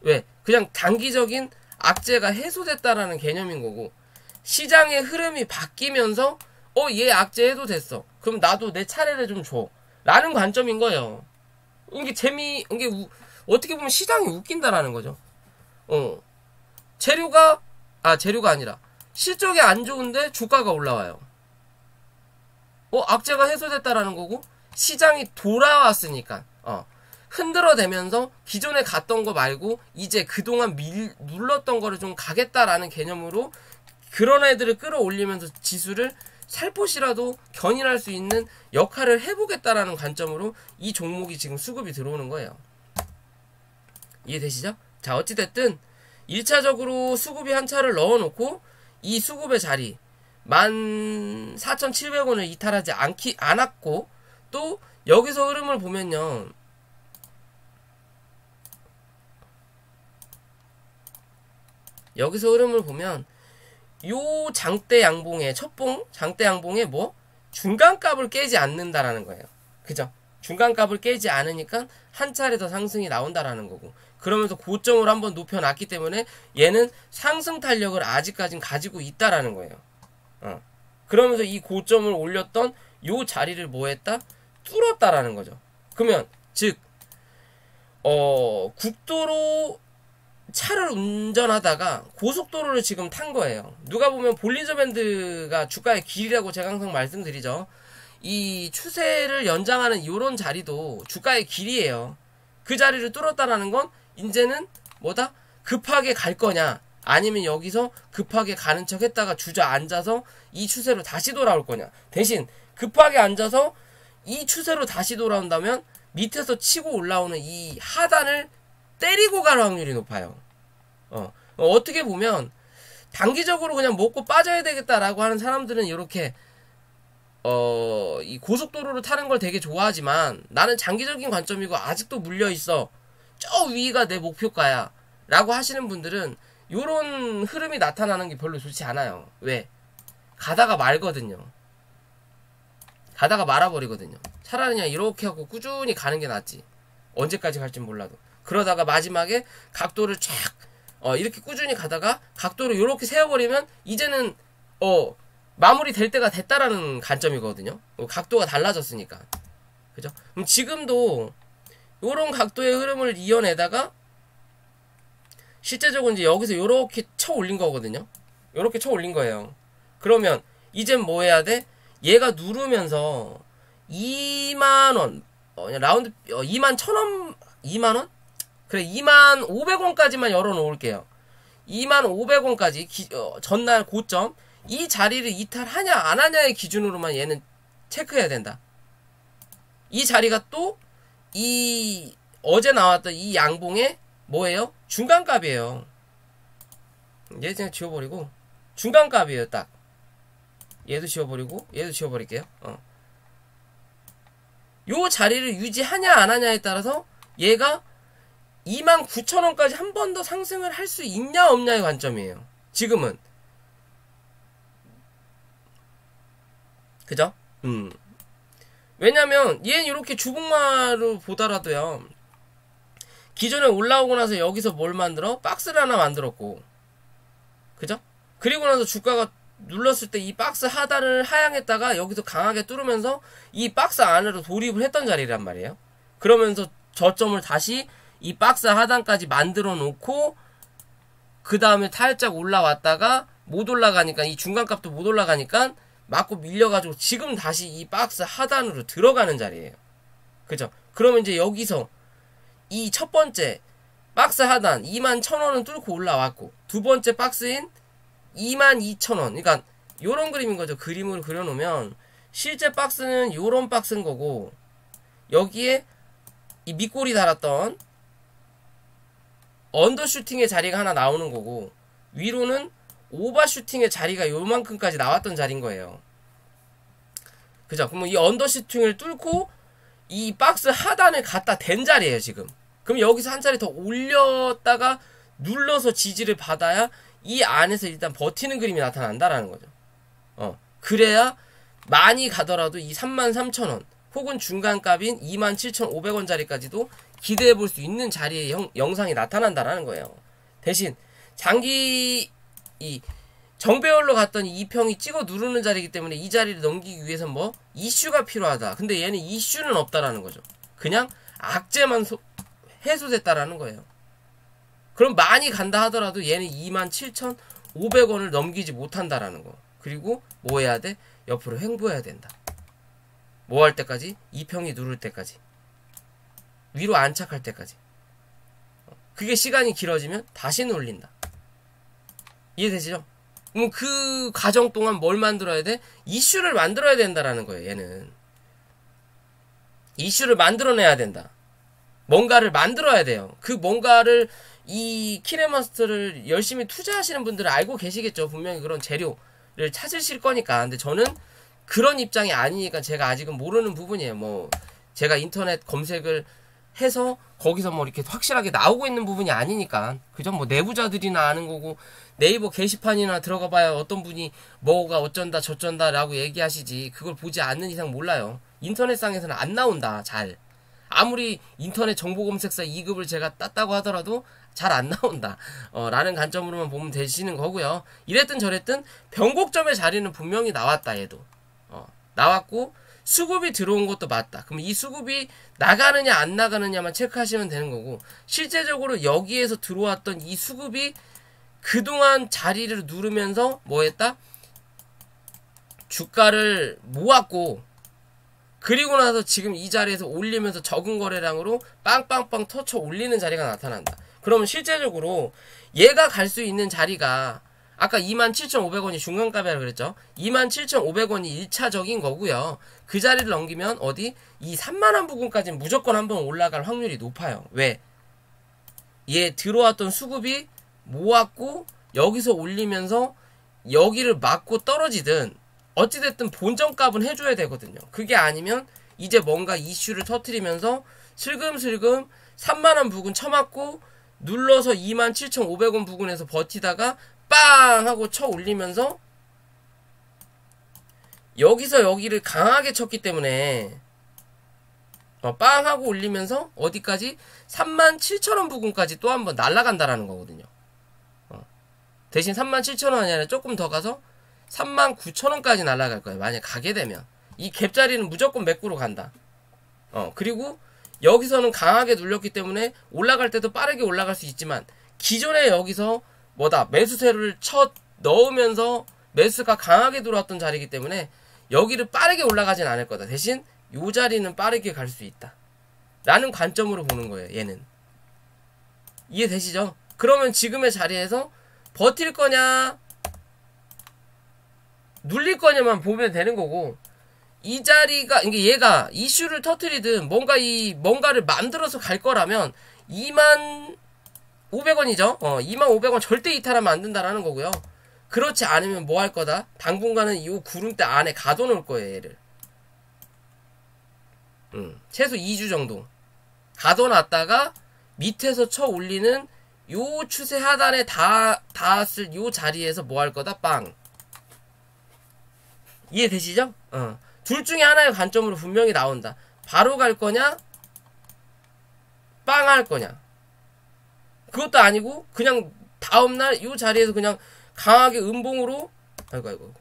왜? 그냥 단기적인 악재가 해소됐다라는 개념인 거고 시장의 흐름이 바뀌면서 얘 악재 해소됐어. 그럼 나도 내 차례를 좀 줘. 라는 관점인 거예요. 이게 어떻게 보면 시장이 웃긴다라는 거죠. 재료가 아니라 실적이 안 좋은데 주가가 올라와요. 악재가 해소됐다라는 거고 시장이 돌아왔으니까 흔들어대면서 기존에 갔던 거 말고 이제 그동안 눌렀던 거를 좀 가겠다라는 개념으로 그런 애들을 끌어올리면서 지수를 살포시라도 견인할 수 있는 역할을 해보겠다라는 관점으로 이 종목이 지금 수급이 들어오는 거예요. 이해되시죠? 자, 어찌됐든 1차적으로 수급이 한 차를 넣어놓고 이 수급의 자리 14,700원을 이탈하지 않았고, 또 여기서 흐름을 보면요, 여기서 흐름을 보면 요 장대 양봉의 첫봉 장대 양봉의 뭐 중간값을 깨지 않는다라는 거예요. 그죠? 중간값을 깨지 않으니까 한 차례 더 상승이 나온다라는 거고, 그러면서 고점을 한번 높여놨기 때문에 얘는 상승 탄력을 아직까진 가지고 있다라는 거예요. 그러면서 이 고점을 올렸던 요 자리를 뭐 했다? 뚫었다라는 거죠. 그러면 즉 국도로 차를 운전하다가 고속도로를 지금 탄 거예요. 누가 보면 볼린저 밴드가 주가의 길이라고 제가 항상 말씀드리죠. 이 추세를 연장하는 이런 자리도 주가의 길이에요. 그 자리를 뚫었다라는 건 이제는 뭐다? 급하게 갈 거냐, 아니면 여기서 급하게 가는 척 했다가 주저앉아서 이 추세로 다시 돌아올 거냐. 대신 급하게 앉아서 이 추세로 다시 돌아온다면 밑에서 치고 올라오는 이 하단을 때리고 갈 확률이 높아요. 어떻게 보면 단기적으로 그냥 먹고 빠져야 되겠다라고 하는 사람들은 이렇게 이 고속도로를 타는 걸 되게 좋아하지만, 나는 장기적인 관점이고 아직도 물려있어, 저 위가 내 목표가야 라고 하시는 분들은 요런 흐름이 나타나는 게 별로 좋지 않아요. 왜? 가다가 말거든요. 가다가 말아버리거든요. 차라리 그냥 이렇게 하고 꾸준히 가는 게 낫지. 언제까지 갈지 몰라도. 그러다가 마지막에 각도를 쫙 이렇게 꾸준히 가다가 각도를 이렇게 세워버리면 이제는 마무리 될 때가 됐다라는 관점이거든요. 각도가 달라졌으니까. 그죠? 그럼 지금도 요런 각도의 흐름을 이어내다가 실제적으로 이제 여기서 요렇게 쳐 올린 거거든요. 요렇게 쳐 올린 거예요. 그러면 이젠 뭐 해야 돼? 얘가 누르면서 2만원 라운드 21,000원 2만원? 그래, 25,500원까지만 열어 놓을게요. 25,500원까지 전날 고점 이 자리를 이탈하냐 안 하냐의 기준으로만 얘는 체크해야 된다. 이 자리가 또 이 어제 나왔던 이 양봉의 뭐예요? 중간값이에요. 얘 그냥 지워버리고 중간값이에요. 딱 얘도 지워버리고 얘도 지워버릴게요. 요 자리를 유지하냐 안 하냐에 따라서 얘가 29,000원까지 한 번 더 상승을 할 수 있냐 없냐의 관점이에요. 지금은. 그죠? 왜냐면 얘는 이렇게 주봉마로 보더라도요, 기존에 올라오고 나서 여기서 뭘 만들어? 박스를 하나 만들었고, 그죠? 그리고 나서 주가가 눌렀을 때 이 박스 하단을 하향했다가 여기서 강하게 뚫으면서 이 박스 안으로 돌입을 했던 자리란 말이에요. 그러면서 저점을 다시 이 박스 하단까지 만들어 놓고 그 다음에 살짝 올라왔다가 못 올라가니까, 이 중간값도 못 올라가니까 맞고 밀려가지고 지금 다시 이 박스 하단으로 들어가는 자리예요. 그죠? 그러면 이제 여기서 이 첫 번째 박스 하단 21,000원은 뚫고 올라왔고, 두 번째 박스인 22,000원, 그러니까 요런 그림인 거죠. 그림으로 그려놓으면 실제 박스는 요런 박스인 거고, 여기에 이 밑골이 달았던 언더슈팅의 자리가 하나 나오는 거고, 위로는 오버슈팅의 자리가 요만큼까지 나왔던 자리인 거예요. 그죠? 그럼 이 언더슈팅을 뚫고 이 박스 하단을 갖다 댄 자리예요, 지금. 그럼 여기서 한 자리 더 올렸다가 눌러서 지지를 받아야 이 안에서 일단 버티는 그림이 나타난다라는 거죠. 그래야 많이 가더라도 이 33,000원 혹은 중간값인 27,500원 자리까지도 기대해 볼 수 있는 자리의 영상이 나타난다라는 거예요. 대신 장기 이 정배열로 갔던 이 평이 찍어 누르는 자리이기 때문에 이 자리를 넘기기 위해서 뭐 이슈가 필요하다. 근데 얘는 이슈는 없다라는 거죠. 그냥 악재만 해소됐다라는 거예요. 그럼 많이 간다 하더라도 얘는 27,500원을 넘기지 못한다라는 거. 그리고 뭐 해야 돼? 옆으로 횡보해야 된다. 뭐 할 때까지? 이 평이 누를 때까지. 위로 안착할 때까지. 그게 시간이 길어지면 다시는 올린다. 이해되시죠? 그럼 그 과정 동안 뭘 만들어야 돼? 이슈를 만들어야 된다라는 거예요. 얘는 이슈를 만들어내야 된다. 뭔가를 만들어야 돼요. 그 뭔가를 이 키네마스터를 열심히 투자하시는 분들은 알고 계시겠죠. 분명히 그런 재료를 찾으실 거니까. 근데 저는 그런 입장이 아니니까 제가 아직은 모르는 부분이에요. 뭐 제가 인터넷 검색을 해서 거기서 뭐 이렇게 확실하게 나오고 있는 부분이 아니니까. 그죠? 뭐 내부자들이나 아는 거고 네이버 게시판이나 들어가 봐야 어떤 분이 뭐가 어쩐다 저쩐다 라고 얘기하시지. 그걸 보지 않는 이상 몰라요. 인터넷상에서는 안 나온다. 잘. 아무리 인터넷 정보검색사 2급을 제가 땄다고 하더라도 잘 안 나온다. 라는 관점으로만 보면 되시는 거고요. 이랬든 저랬든 변곡점의 자리는 분명히 나왔다. 얘도. 나왔고 수급이 들어온 것도 맞다. 그럼 이 수급이 나가느냐 안 나가느냐만 체크하시면 되는 거고, 실제적으로 여기에서 들어왔던 이 수급이 그동안 자리를 누르면서 뭐 했다? 주가를 모았고, 그리고 나서 지금 이 자리에서 올리면서 적은 거래량으로 빵빵빵 터쳐 올리는 자리가 나타난다. 그러면 실제적으로 얘가 갈 수 있는 자리가 아까 27,500원이 중간값이라고 그랬죠. 27,500원이 1차적인 거고요. 그 자리를 넘기면 어디? 이 3만원 부근까지는 무조건 한번 올라갈 확률이 높아요. 왜? 얘 들어왔던 수급이 모았고 여기서 올리면서 여기를 맞고 떨어지든 어찌됐든 본전값은 해줘야 되거든요. 그게 아니면 이제 뭔가 이슈를 터트리면서 슬금슬금 3만원 부근 쳐맞고 눌러서 27,500원 부근에서 버티다가 빵! 하고 쳐 올리면서 여기서 여기를 강하게 쳤기 때문에 빵! 하고 올리면서 어디까지? 37,000원 부근까지 또 한번 날아간다라는 거거든요. 대신 37,000원이 아니라 조금 더 가서 39,000원까지 날아갈 거예요. 만약 가게 되면. 이 갭자리는 무조건 매꾸로 간다. 그리고 여기서는 강하게 눌렸기 때문에 올라갈 때도 빠르게 올라갈 수 있지만 기존에 여기서 뭐다 매수세를 쳐 넣으면서 매수가 강하게 들어왔던 자리이기 때문에 여기를 빠르게 올라가진 않을 거다. 대신 요 자리는 빠르게 갈 수 있다 라는 관점으로 보는 거예요. 얘는. 이해되시죠? 그러면 지금의 자리에서 버틸 거냐 눌릴 거냐만 보면 되는 거고, 이 자리가 이게 얘가 이슈를 터트리든 뭔가를 만들어서 갈 거라면 25,500원이죠. 25,500원 절대 이탈하면 안 된다라는 거고요. 그렇지 않으면 뭐 할 거다? 당분간은 이 구름대 안에 가둬놓을 거예요. 얘를. 최소 2주 정도 가둬놨다가 밑에서 쳐 올리는 요 추세 하단에 닿았을 요 자리에서 뭐 할 거다? 빵. 이해되시죠? 둘 중에 하나의 관점으로 분명히 나온다. 바로 갈 거냐? 빵 할 거냐? 그것도 아니고 그냥 다음날 이 자리에서 그냥 강하게 음봉으로 아이고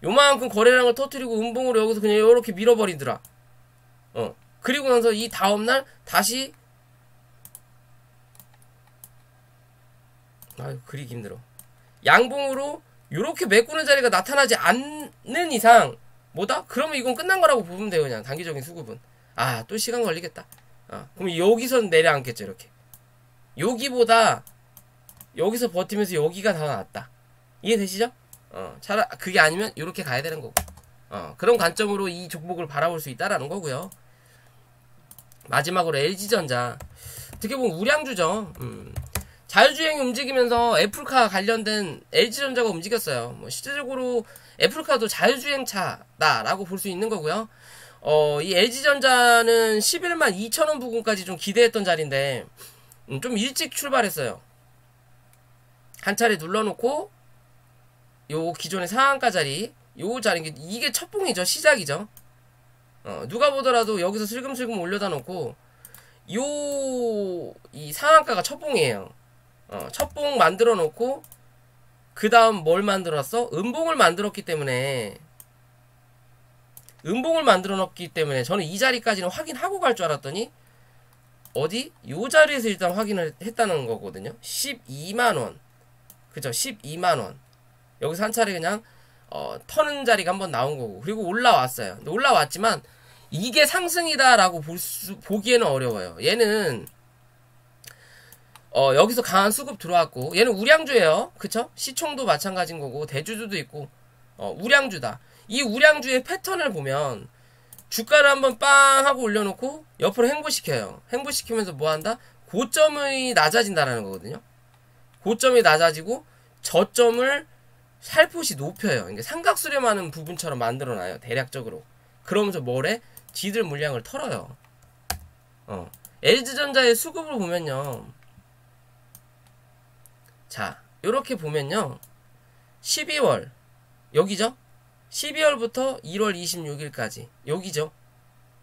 요만큼 거래량을 터뜨리고 음봉으로 여기서 그냥 이렇게 밀어버리더라. 그리고 나서 이 다음날 다시 아유 그리기 힘들어. 양봉으로 요렇게 메꾸는 자리가 나타나지 않는 이상 뭐다? 그러면 이건 끝난 거라고 보면 돼요. 그냥 단기적인 수급은. 또 시간 걸리겠다. 그럼 여기선 내려앉겠죠. 이렇게 여기보다 여기서 버티면서 여기가 더 낫다. 이해되시죠? 차라리 그게 아니면 이렇게 가야 되는 거고. 그런 관점으로 이 종목을 바라볼 수 있다라는 거고요. 마지막으로 LG전자. 어떻게 보면 우량주죠. 자율주행이 움직이면서 애플카 관련된 LG전자가 움직였어요. 뭐 실제적으로 애플카도 자율주행차다라고 볼 수 있는 거고요. 이 LG전자는 11만 2천원 부근까지 좀 기대했던 자리인데 좀 일찍 출발했어요. 한 차례 눌러놓고 요 기존의 상한가 자리 요 자리 이게 첫봉이죠. 시작이죠. 누가 보더라도 여기서 슬금슬금 올려다 놓고 이 상한가가 첫봉이에요. 첫봉 만들어 놓고 그 다음 뭘 만들었어? 음봉을 만들었기 때문에 저는 이 자리까지는 확인하고 갈 줄 알았더니 어디? 요 자리에서 일단 확인을 했다는 거거든요. 12만원 그죠? 12만원 여기서 한 차례 그냥 터는 자리가 한번 나온 거고, 그리고 올라왔어요. 근데 올라왔지만 이게 상승이다라고 보기에는 어려워요. 얘는 여기서 강한 수급 들어왔고, 얘는 우량주예요. 그쵸? 시총도 마찬가지인 거고, 대주주도 있고, 우량주다. 이 우량주의 패턴을 보면 주가를 한번 빵 하고 올려놓고 옆으로 횡보시켜요. 횡보시키면서 뭐 한다? 고점이 낮아진다라는 거거든요. 고점이 낮아지고 저점을 살포시 높여요. 그러니까 삼각수렴하는 부분처럼 만들어놔요. 대략적으로. 그러면서 뭐래? 지들 물량을 털어요. LG전자의 수급을 보면요. 자, 요렇게 보면요. 12월 여기죠? 12월부터 1월 26일까지 여기죠.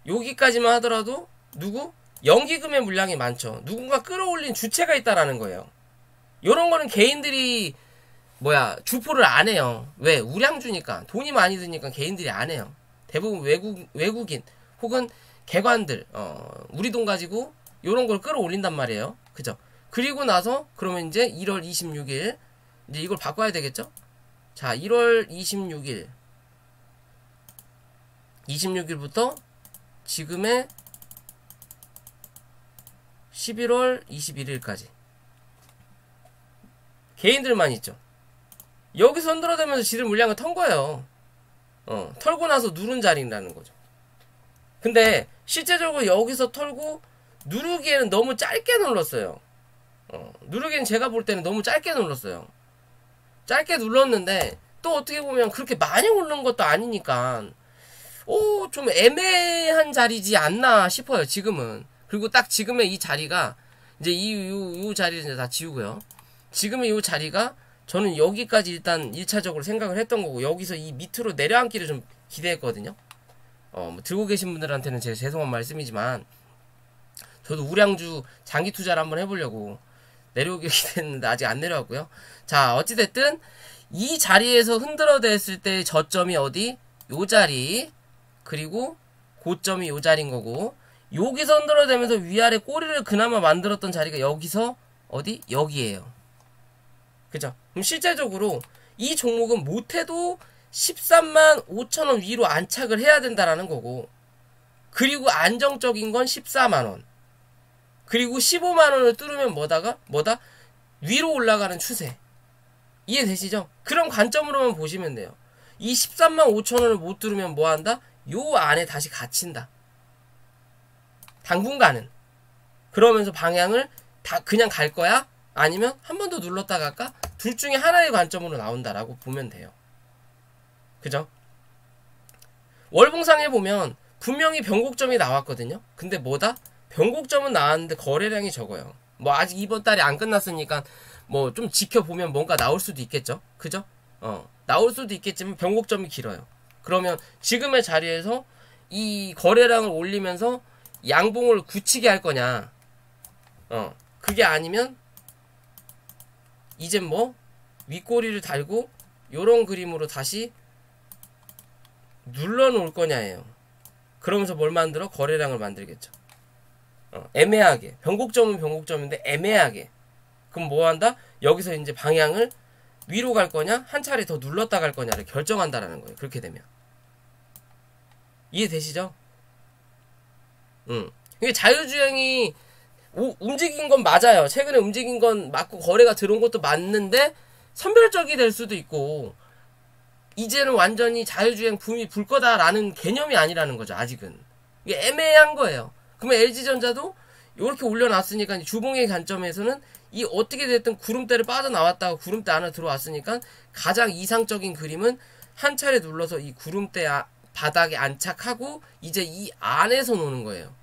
여기까지만 하더라도 누구? 연기금의 물량이 많죠. 누군가 끌어올린 주체가 있다라는 거예요. 요런 거는 개인들이 주포를 안 해요. 왜? 우량주니까. 돈이 많이 드니까 개인들이 안 해요. 대부분 외국인 혹은 개관들 우리 돈 가지고 요런 걸 끌어올린단 말이에요. 그죠? 그리고 나서 그러면 이제 1월 26일 이제 이걸 바꿔야 되겠죠? 자, 1월 26일부터 지금의 11월 21일까지 개인들만 있죠. 여기서 흔들어대면서 지들 물량을 턴 거예요. 털고 나서 누른 자리라는 거죠. 근데 실제적으로 여기서 털고 누르기에는 너무 짧게 눌렀어요. 누르기엔 제가 볼 때는 너무 짧게 눌렀어요. 짧게 눌렀는데 또 어떻게 보면 그렇게 많이 오른 것도 아니니까 좀 애매한 자리지 않나 싶어요. 지금은. 그리고 딱 지금의 이 자리가 이제 이 자리를 이제 다 지우고요. 지금의 이 자리가 저는 여기까지 일단 1차적으로 생각을 했던 거고, 여기서 이 밑으로 내려앉기를 좀 기대했거든요. 뭐 들고 계신 분들한테는 제 죄송한 말씀이지만 저도 우량주 장기 투자를 한번 해보려고 내려오기 기대했는데 아직 안 내려왔고요. 자, 어찌됐든 이 자리에서 흔들어댔을 때 저점이 어디? 요 자리, 그리고 고점이 요 자리인 거고, 여기서 흔들어대면서 위아래 꼬리를 그나마 만들었던 자리가 여기서 어디? 여기에요. 그죠? 그럼 실제적으로 이 종목은 못해도 13만 5천원 위로 안착을 해야 된다라는 거고, 그리고 안정적인 건 14만원, 그리고 15만원을 뚫으면 뭐다? 위로 올라가는 추세. 이해되시죠? 그런 관점으로만 보시면 돼요. 이 13만 5천원을 못 뚫으면 뭐 한다? 요 안에 다시 갇힌다. 당분간은. 그러면서 방향을 다 그냥 갈 거야? 아니면 한 번 더 눌렀다 갈까? 둘 중에 하나의 관점으로 나온다라고 보면 돼요. 그죠? 월봉상에 보면 분명히 변곡점이 나왔거든요. 근데 뭐다? 변곡점은 나왔는데 거래량이 적어요. 뭐 아직 이번 달이 안 끝났으니까 뭐 좀 지켜보면 뭔가 나올 수도 있겠죠. 그죠? 나올 수도 있겠지만 변곡점이 길어요. 그러면 지금의 자리에서 이 거래량을 올리면서 양봉을 굳히게 할 거냐? 그게 아니면 이젠 뭐 윗꼬리를 달고 요런 그림으로 다시 눌러놓을 거냐예요. 그러면서 뭘 만들어? 거래량을 만들겠죠. 애매하게. 변곡점은 변곡점인데 애매하게. 그럼 뭐 한다? 여기서 이제 방향을 위로 갈 거냐? 한 차례 더 눌렀다 갈 거냐를 결정한다라는 거예요. 그렇게 되면. 이해되시죠? 이게 자유주행이 움직인 건 맞아요. 최근에 움직인 건 맞고 거래가 들어온 것도 맞는데 선별적이 될 수도 있고, 이제는 완전히 자유주행 붐이 불 거다라는 개념이 아니라는 거죠. 아직은. 이게 애매한 거예요. 그러면 LG전자도 이렇게 올려놨으니까 주봉의 관점에서는 이 어떻게 됐든 구름대를 빠져나왔다가 구름대 안에 들어왔으니까 가장 이상적인 그림은 한 차례 눌러서 이 구름대 바닥에 안착하고 이제 이 안에서 노는 거예요.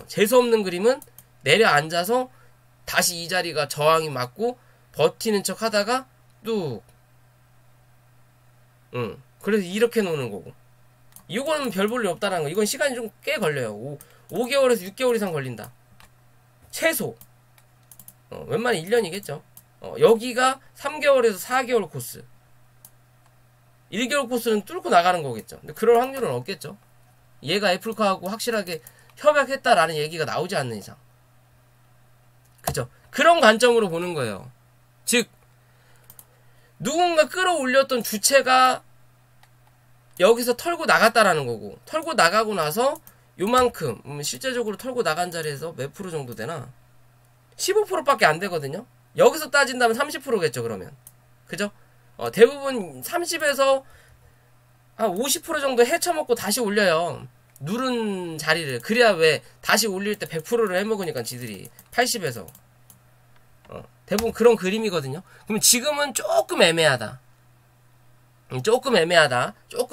재수없는 그림은 내려앉아서 다시 이 자리가 저항이 맞고 버티는 척 하다가 뚝. 그래서 이렇게 노는 거고. 이거는 별 볼 일 없다라는 거. 이건 시간이 좀 꽤 걸려요. 5개월에서 6개월 이상 걸린다. 최소. 웬만하면 1년이겠죠. 여기가 3개월에서 4개월 코스. 1개월 코스는 뚫고 나가는 거겠죠. 근데 그럴 확률은 없겠죠. 얘가 애플카하고 확실하게 협약했다라는 얘기가 나오지 않는 이상. 그죠? 그런 관점으로 보는 거예요. 즉, 누군가 끌어올렸던 주체가 여기서 털고 나갔다라는 거고, 털고 나가고 나서 요만큼 실제적으로 털고 나간 자리에서 몇 프로 정도 되나? 15%밖에 안 되거든요. 여기서 따진다면 30%겠죠 그러면. 그죠? 대부분 30에서 한 50% 정도 헤쳐먹고 다시 올려요. 누른 자리를. 그래야 왜 다시 올릴 때 100%를 해먹으니까 지들이 80에서 대부분 그런 그림이거든요. 그럼 지금은 조금 애매하다. 조금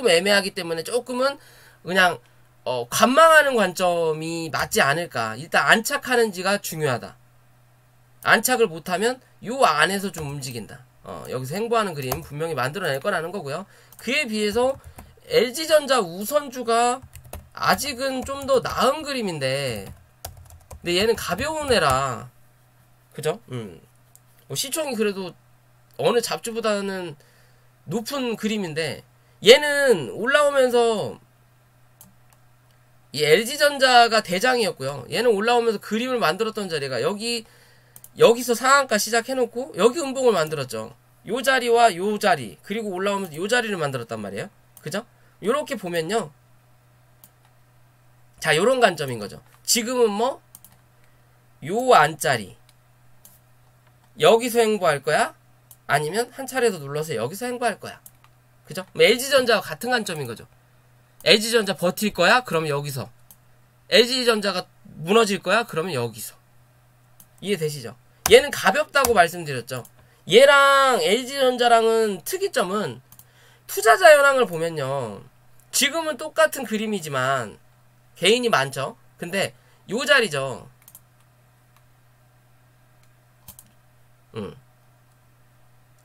애매하기 때문에 조금은 그냥 관망하는 관점이 맞지 않을까. 일단 안착하는지가 중요하다. 안착을 못하면 요 안에서 좀 움직인다. 여기서 행보하는 그림 분명히 만들어낼 거라는 거고요. 그에 비해서 LG전자 우선주가 아직은 좀 더 나은 그림인데, 근데 얘는 가벼운 애라, 그죠? 시총이 그래도 어느 잡주보다는 높은 그림인데, 얘는 올라오면서 이 LG전자가 대장이었고요. 얘는 올라오면서 그림을 만들었던 자리가 여기서 상한가 시작해놓고 여기 음봉을 만들었죠. 요 자리와 요 자리, 그리고 올라오면서 요 자리를 만들었단 말이에요. 그죠? 요렇게 보면요, 자, 요런 관점인 거죠. 지금은 뭐 요 안짜리 여기서 행보할 거야? 아니면 한 차례 더 눌러서 여기서 행보할 거야? 그죠? LG전자와 같은 관점인 거죠. LG전자 버틸 거야? 그러면 여기서. LG전자가 무너질 거야? 그러면 여기서. 이해되시죠? 얘는 가볍다고 말씀드렸죠. 얘랑 LG전자랑은 특이점은 투자자 현황을 보면요, 지금은 똑같은 그림이지만 개인이 많죠. 근데 요 자리죠.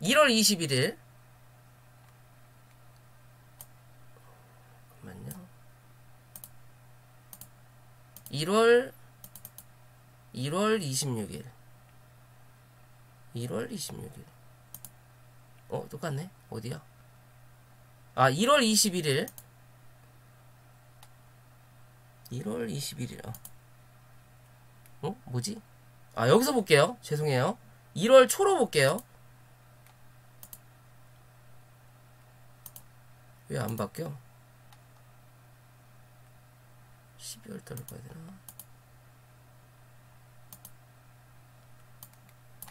1월 21일 1월 26일 1월 26일 똑같네. 어디야? 1월 21일 1월 21일 뭐지? 여기서 볼게요. 죄송해요. 1월 초로 볼게요. 왜 안 바뀌어? 12월 달로 봐야 되나?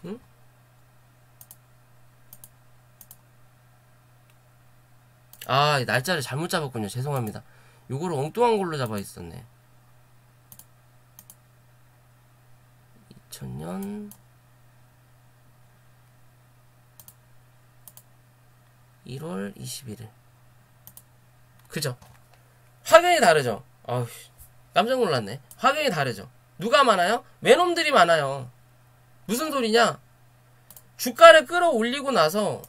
응? 날짜를 잘못 잡았군요. 죄송합니다. 요거를 엉뚱한 걸로 잡아 있었네. 2000년 1월 21일. 그죠? 확연히 다르죠? 깜짝 놀랐네. 확연히 다르죠? 누가 많아요? 외놈들이 많아요. 무슨 소리냐? 주가를 끌어올리고 나서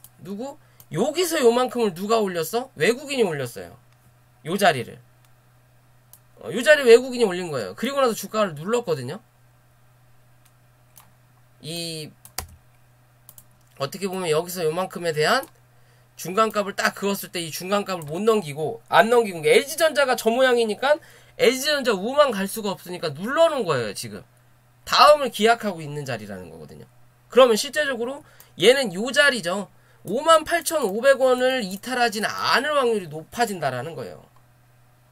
여기서 요만큼을 누가 올렸어? 외국인이 올렸어요. 요 자리를. 요 자리 외국인이 올린 거예요. 그리고 나서 주가를 눌렀거든요. 어떻게 보면 여기서 요만큼에 대한 중간값을 딱 그었을 때 이 중간값을 못 넘기고, 안 넘기고, LG전자가 저 모양이니까 LG전자 우만 갈 수가 없으니까 눌러놓은 거예요, 지금. 다음을 기약하고 있는 자리라는 거거든요. 그러면 실제적으로 얘는 요 자리죠. 58,500원을 이탈하지는 않을 확률이 높아진다라는 거예요.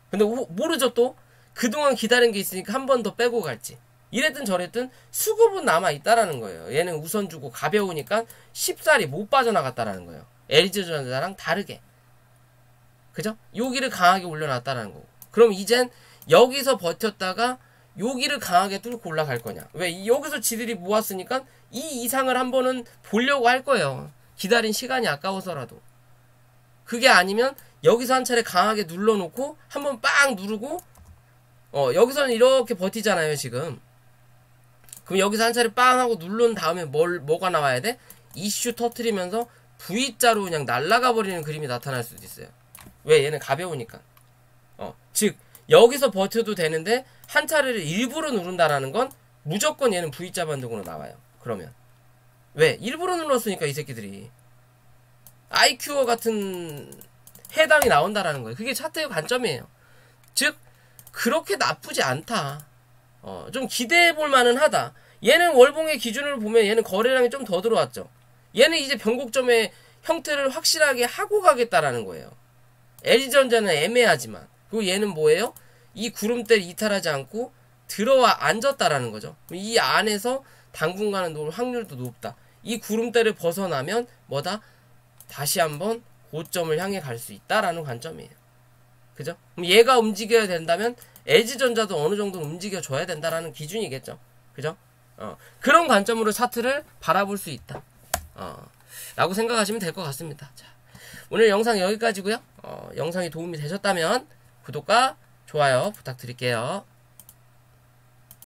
근데 모르죠 또? 그동안 기다린 게 있으니까 한 번 더 빼고 갈지. 이랬든 저랬든 수급은 남아있다라는 거예요. 얘는 우선 주고 가벼우니까 쉽사리 못 빠져나갔다라는 거예요. LG전자랑 다르게. 그죠? 여기를 강하게 올려놨다라는 거고. 그럼 이젠 여기서 버텼다가 여기를 강하게 뚫고 올라갈 거냐. 왜? 여기서 지들이 모았으니까 이 이상을 한 번은 보려고 할 거예요. 기다린 시간이 아까워서라도. 그게 아니면 여기서 한 차례 강하게 눌러놓고 한번 빵 누르고 여기서는 이렇게 버티잖아요 지금. 그럼 여기서 한 차례 빵 하고 누른 다음에 뭐가 나와야 돼? 이슈 터트리면서 V자로 그냥 날아가 버리는 그림이 나타날 수도 있어요. 왜? 얘는 가벼우니까. 즉 여기서 버텨도 되는데 한 차례를 일부러 누른다라는 건 무조건 얘는 V자 반등으로 나와요. 그러면 왜? 일부러 눌렀으니까 이 새끼들이. IQ어 같은 해당이 나온다라는 거예요. 그게 차트의 관점이에요. 즉 그렇게 나쁘지 않다. 좀 기대해볼 만은 하다. 얘는 월봉의 기준으로 보면 얘는 거래량이 좀 더 들어왔죠. 얘는 이제 변곡점의 형태를 확실하게 하고 가겠다라는 거예요. LG전자는 애매하지만, 그리고 얘는 뭐예요? 이 구름대를 이탈하지 않고 들어와 앉았다라는 거죠. 이 안에서 당분간은 놓을 확률도 높다. 이 구름대를 벗어나면 뭐다? 다시 한번 고점을 향해 갈 수 있다라는 관점이에요. 그죠? 그럼 얘가 움직여야 된다면 LG전자도 어느 정도 움직여줘야 된다라는 기준이겠죠. 그죠? 그런 관점으로 차트를 바라볼 수 있다. 라고 생각하시면 될 것 같습니다. 자, 오늘 영상 여기까지고요. 영상이 도움이 되셨다면 구독과 좋아요 부탁드릴게요.